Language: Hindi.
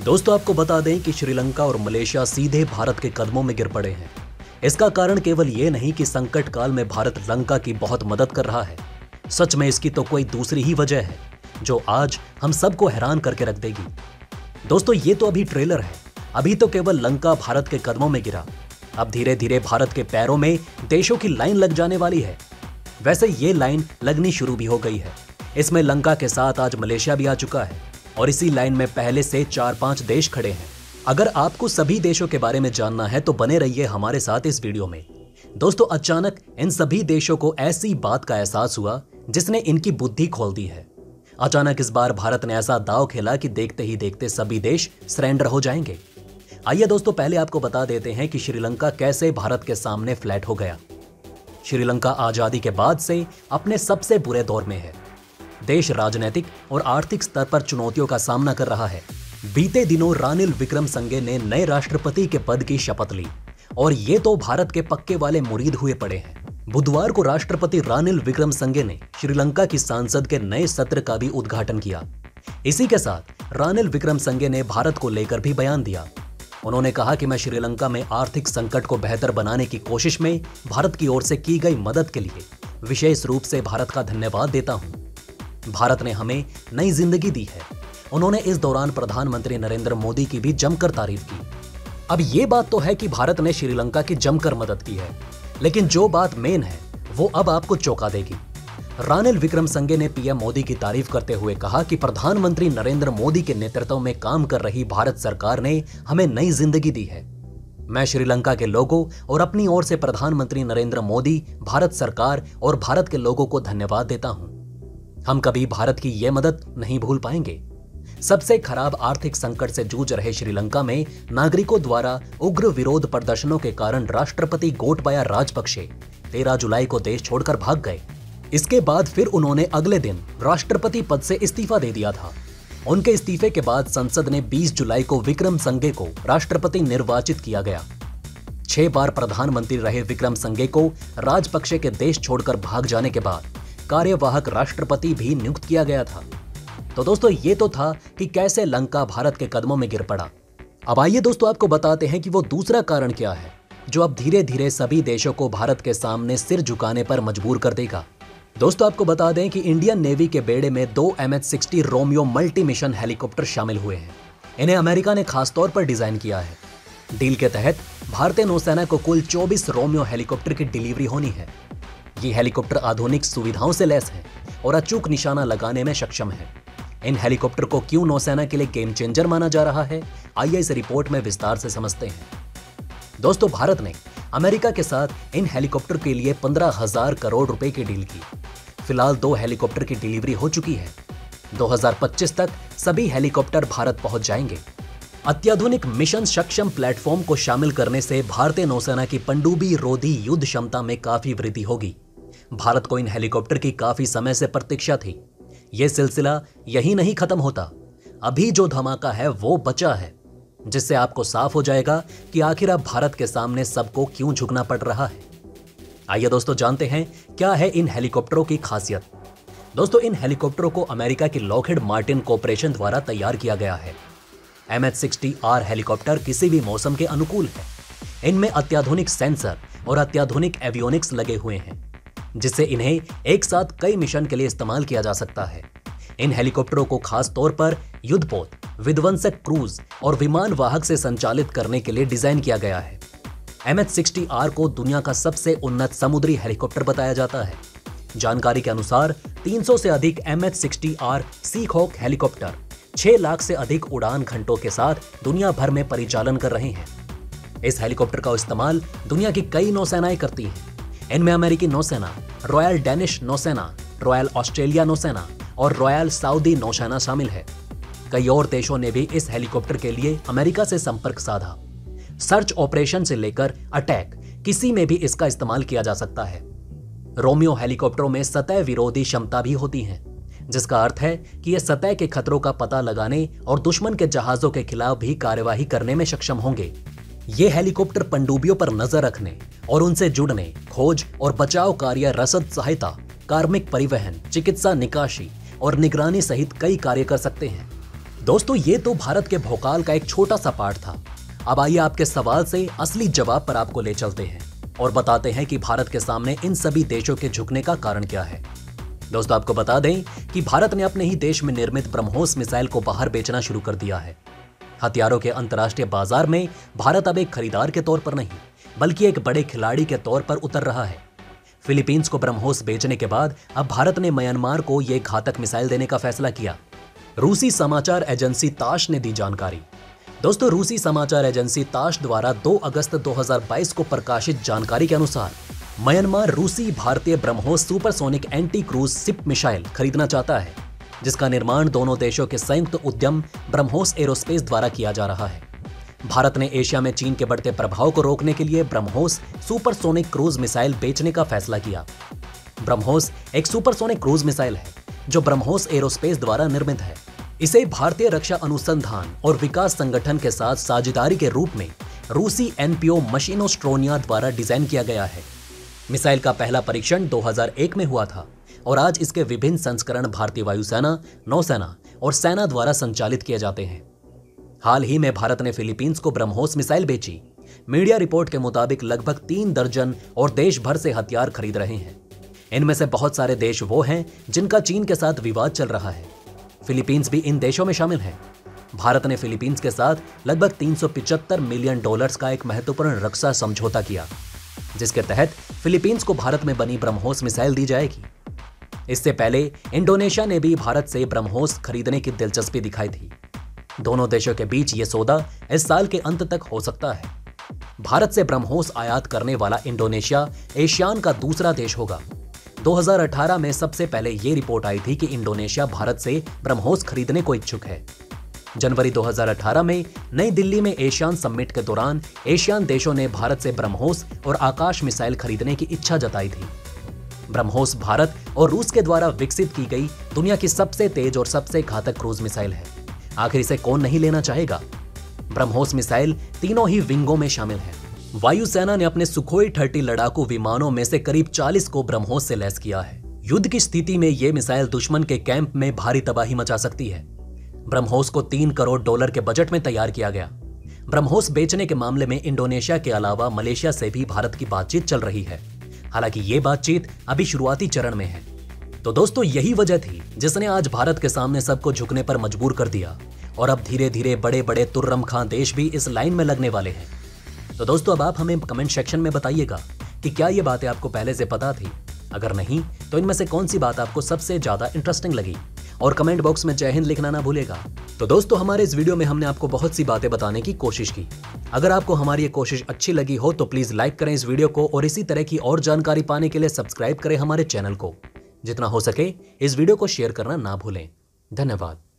दोस्तों आपको बता दें कि श्रीलंका और मलेशिया सीधे भारत के कदमों में गिर पड़े हैं। इसका कारण केवल ये नहीं कि संकट काल में भारत लंका की बहुत मदद कर रहा है। सच में इसकी तो कोई दूसरी ही वजह है जो आज हम सबको हैरान करके रख देगी। दोस्तों ये तो अभी ट्रेलर है, अभी तो केवल लंका भारत के कदमों में गिरा। अब धीरे धीरे भारत के पैरों में देशों की लाइन लग जाने वाली है। वैसे ये लाइन लगनी शुरू भी हो गई है। इसमें लंका के साथ आज मलेशिया भी आ चुका है और इसी लाइन में पहले से 4-5 देश खड़े हैं। अगर आपको सभी देशों के बारे में जानना है तो बने रहिए हमारे साथ इस वीडियो में। दोस्तों अचानक इन सभी देशों को ऐसी बात का एहसास हुआ जिसने इनकी बुद्धि खोल दी है। अचानक इस बार भारत ने ऐसा दांव खेला कि देखते ही देखते सभी देश सरेंडर हो जाएंगे। आइए दोस्तों पहले आपको बता देते हैं कि श्रीलंका कैसे भारत के सामने फ्लैट हो गया। श्रीलंका आजादी के बाद से अपने सबसे बुरे दौर में है। देश राजनीतिक और आर्थिक स्तर पर चुनौतियों का सामना कर रहा है। बीते दिनों रानिल विक्रमसिंघे ने नए राष्ट्रपति के पद की शपथ ली और ये तो भारत के पक्के वाले मुरीद हुए पड़े हैं। बुधवार को राष्ट्रपति रानिल विक्रमसिंघे ने श्रीलंका की संसद के नए सत्र का भी उद्घाटन किया। इसी के साथ रानिल विक्रमसिंघे ने भारत को लेकर भी बयान दिया। उन्होंने कहा कि मैं श्रीलंका में आर्थिक संकट को बेहतर बनाने की कोशिश में भारत की ओर से की गई मदद के लिए विशेष रूप से भारत का धन्यवाद देता हूं। भारत ने हमें नई जिंदगी दी है। उन्होंने इस दौरान प्रधानमंत्री नरेंद्र मोदी की भी जमकर तारीफ की। अब ये बात तो है कि भारत ने श्रीलंका की जमकर मदद की है, लेकिन जो बात मेन है वो अब आपको चौंका देगी। रानिल विक्रमसिंघे ने पीएम मोदी की तारीफ करते हुए कहा कि प्रधानमंत्री नरेंद्र मोदी के नेतृत्व में काम कर रही भारत सरकार ने हमें नई जिंदगी दी है। मैं श्रीलंका के लोगों और अपनी ओर से प्रधानमंत्री नरेंद्र मोदी, भारत सरकार और भारत के लोगों को धन्यवाद देता हूं। हम कभी भारत की यह मदद नहीं भूल पाएंगे। सबसे खराब आर्थिक संकट से जूझ रहे श्रीलंका में नागरिकों द्वारा उग्र विरोध प्रदर्शनों के कारण राष्ट्रपति गोटबाया राजपक्षे 13 जुलाई को देश छोड़कर भाग गए। इसके बाद फिर उन्होंने अगले दिन राष्ट्रपति पद से इस्तीफा दे दिया था। उनके इस्तीफे के बाद संसद ने 20 जुलाई को विक्रमसिंघे को राष्ट्रपति निर्वाचित किया गया। 6 बार प्रधानमंत्री रहे विक्रमसिंघे को राजपक्षे के देश छोड़कर भाग जाने के बाद कार्यवाहक राष्ट्रपति भी नियुक्त किया गया था। तो दोस्तों ये तो था कि कैसे लंका भारत के कदमों में गिर पड़ा। अब आइए दोस्तों आपको बताते हैं कि वो दूसरा कारण क्या है जो अब धीरे धीरे सभी देशों को भारत के सामने सिर झुकाने पर मजबूर कर देगा। दोस्तों आपको बता दें कि इंडियन नेवी के बेड़े में 2 MH-60 Romeo multi mission helicopter शामिल हुए हैं। इन्हें अमेरिका ने खासतौर पर डिजाइन किया है। डील के तहत भारतीय नौसेना को कुल 24 रोमियो हेलीकॉप्टर की डिलीवरी होनी है। ये हेलीकॉप्टर आधुनिक सुविधाओं से लैस हैं और अचूक निशाना लगाने में सक्षम है। इन हेलीकॉप्टर को क्यों नौसेना के लिए गेम चेंजर माना जा रहा है, आइए इस रिपोर्ट में विस्तार से समझते हैं। दोस्तों भारत ने अमेरिका के साथ इन हेलीकॉप्टर के लिए 15,000 करोड़ रुपए की डील की। फिलहाल 2 हेलीकॉप्टर की डिलीवरी हो चुकी है। 2025 तक सभी हेलीकॉप्टर भारत पहुंच जाएंगे। अत्याधुनिक मिशन सक्षम प्लेटफॉर्म को शामिल करने से भारतीय नौसेना की पनडुब्बी रोधी युद्ध क्षमता में काफी वृद्धि होगी। भारत को इन हेलीकॉप्टर की काफी समय से प्रतीक्षा थी। यह सिलसिला यही नहीं खत्म होता। अभी जो धमाका है वो बचा है, जिससे आपको साफ हो जाएगा कि आखिर अब भारत के सामने सबको क्यों झुकना पड़ रहा है। आइए दोस्तों जानते हैं क्या है इन हेलीकॉप्टरों की खासियत। दोस्तों इन हेलीकॉप्टरों को अमेरिका की लॉकहीड मार्टिन कॉर्पोरेशन द्वारा तैयार किया गया है। MH-60R हेलीकॉप्टर किसी भी मौसम के अनुकूल है। इनमें अत्याधुनिक सेंसर और अत्याधुनिक एवियोनिक्स लगे हुए हैं, जिससे इन्हें एक साथ कई मिशन के लिए इस्तेमाल किया जा सकता है। इन हेलीकॉप्टरों को खास तौर पर युद्धपोत, विध्वंसक क्रूज और विमान वाहक से संचालित करने के लिए डिजाइन किया गया है। MH-60R को दुनिया का सबसे उन्नत समुद्री हेलीकॉप्टर बताया जाता है। जानकारी के अनुसार 300 से अधिक MH-60R सीहॉक हेलीकॉप्टर 6 लाख से अधिक उड़ान घंटों के साथ दुनिया भर में परिचालन कर रहे हैं। इस हेलीकॉप्टर का इस्तेमाल दुनिया की कई नौसेनाएं करती हैं। इनमें अमेरिकी नौसेना, रॉयल डेनिश नौसेना, रॉयल ऑस्ट्रेलिया नौसेना और रॉयल सऊदी नौसेना शामिल है। कई और देशों ने भी इस हेलीकॉप्टर के लिए अमेरिका से संपर्क साधा। सर्च ऑपरेशन से लेकर अटैक किसी में भी इसका इस्तेमाल किया जा सकता है। रोमियो हेलीकॉप्टरों में सतह विरोधी क्षमता भी होती है, जिसका अर्थ है कि ये सतह के खतरों का पता लगाने और दुश्मन के जहाजों के खिलाफ भी कार्यवाही करने में सक्षम होंगे। ये हेलीकॉप्टर पनडुब्बियों पर नजर रखने और उनसे जुड़ने, खोज और बचाव कार्य, रसद सहायता, कार्मिक परिवहन, चिकित्सा निकासी और निगरानी सहित कई कार्य कर सकते हैं। दोस्तों, ये तो भारत के भौकाल का एक छोटा सा पार्ट था। अब आइए आपके सवाल से असली जवाब पर आपको ले चलते हैं और बताते हैं कि भारत के सामने इन सभी देशों के झुकने का कारण क्या है। दोस्तों, आपको बता दें कि भारत ने अपने ही देश में निर्मित ब्रह्मोस मिसाइल को बाहर बेचना शुरू कर दिया है। हथियारों के अंतर्राष्ट्रीय बाजार में भारत अब एक खरीदार के तौर पर नहीं, बल्कि एक बड़े खिलाड़ी के तौर पर उतर रहा है। फिलीपींस को ब्रह्मोस बेचने के बाद अब भारत ने म्यांमार को यह घातक मिसाइल देने का फैसला किया। रूसी समाचार एजेंसी ताश ने दी जानकारी। दोस्तों, रूसी समाचार एजेंसी ताश द्वारा 2 अगस्त 2022 को प्रकाशित जानकारी के अनुसार म्यांमार रूसी भारतीय BrahMos supersonic anti cruise ship missile खरीदना चाहता है, जिसका निर्माण दोनों देशों के संयुक्त उद्यम ब्रह्मोस एरोस्पेस द्वारा किया जा रहा है। भारत ने एशिया में चीन के बढ़ते प्रभाव को रोकने के लिए ब्रह्मोस सुपरसोनिक क्रूज मिसाइल बेचने का फैसला किया। ब्रह्मोस एक सुपरसोनिक क्रूज मिसाइल है जो ब्रह्मोस एरोस्पेस द्वारा निर्मित है। इसे भारतीय रक्षा अनुसंधान और विकास संगठन के साथ साझेदारी के रूप में रूसी एनपीओ मशीनोस्ट्रोनिया द्वारा डिजाइन किया गया है। मिसाइल का पहला परीक्षण 2001 में हुआ था और आज इसके विभिन्न संस्करण भारतीय वायुसेना, नौसेना और सेना द्वारा संचालित किए जाते हैं। हाल ही में भारत ने फिलीपींस को ब्रह्मोस मिसाइल बेची। मीडिया रिपोर्ट के मुताबिक लगभग 3 दर्जन और देश भर से हथियार खरीद रहे हैं। इनमें से बहुत सारे देश वो हैं जिनका चीन के साथ विवाद चल रहा है। फिलीपींस भी इन देशों में शामिल है। भारत ने फिलीपींस के साथ लगभग $375 मिलियन का एक महत्वपूर्ण रक्षा समझौता किया, जिसके तहत फिलीपींस को भारत में बनी ब्रह्मोस मिसाइल दी जाएगी। इससे पहले इंडोनेशिया ने भी भारत से ब्रह्मोस खरीदने की दिलचस्पी दिखाई थी। दोनों देशों के बीच ये सौदा इस साल के अंत तक हो सकता है। भारत से ब्रह्मोस आयात करने वाला इंडोनेशिया एशियान का दूसरा देश होगा। 2018 में सबसे पहले ये रिपोर्ट आई थी कि इंडोनेशिया भारत से ब्रह्मोस खरीदने को इच्छुक है। जनवरी 2018 में नई दिल्ली में एशियान समिट के दौरान एशियान देशों ने भारत से ब्रह्मोस और आकाश मिसाइल खरीदने की इच्छा जताई थी। ब्रह्मोस भारत और रूस के द्वारा विकसित की गई दुनिया की सबसे तेज और सबसे घातक क्रूज मिसाइल है। आखिर इसे कौन नहीं लेना चाहेगा। ब्रह्मोस मिसाइल तीनों ही विंगों में शामिल है। वायुसेना ने अपने सुखोई 30 लड़ाकू विमानों में से करीब 40 को ब्रह्मोस से लैस किया है। युद्ध की स्थिति में यह मिसाइल दुश्मन के कैंप में भारी तबाही मचा सकती है। ब्रह्मोस को $3 करोड़ के बजट में तैयार किया गया। ब्रह्मोस बेचने के मामले में इंडोनेशिया के अलावा मलेशिया से भी भारत की बातचीत चल रही है। हालांकि ये बातचीत अभी शुरुआती चरण में है। तो दोस्तों, यही वजह थी जिसने आज भारत के सामने सबको झुकने पर मजबूर कर दिया और अब धीरे धीरे बड़े बड़े तुर्रम खां देश भी इस लाइन में लगने वाले हैं। तो दोस्तों, अब आप हमें कमेंट सेक्शन में बताइएगा कि क्या ये बातें आपको पहले से पता थी। अगर नहीं तो इनमें से कौन सी बात आपको सबसे ज्यादा इंटरेस्टिंग लगी, और कमेंट बॉक्स में जय हिंद लिखना ना भूलेगा। तो दोस्तों, हमारे इस वीडियो में हमने आपको बहुत सी बातें बताने की कोशिश की। अगर आपको हमारी ये कोशिश अच्छी लगी हो तो प्लीज लाइक करें इस वीडियो को, और इसी तरह की और जानकारी पाने के लिए सब्सक्राइब करें हमारे चैनल को। जितना हो सके इस वीडियो को शेयर करना ना भूलें। धन्यवाद।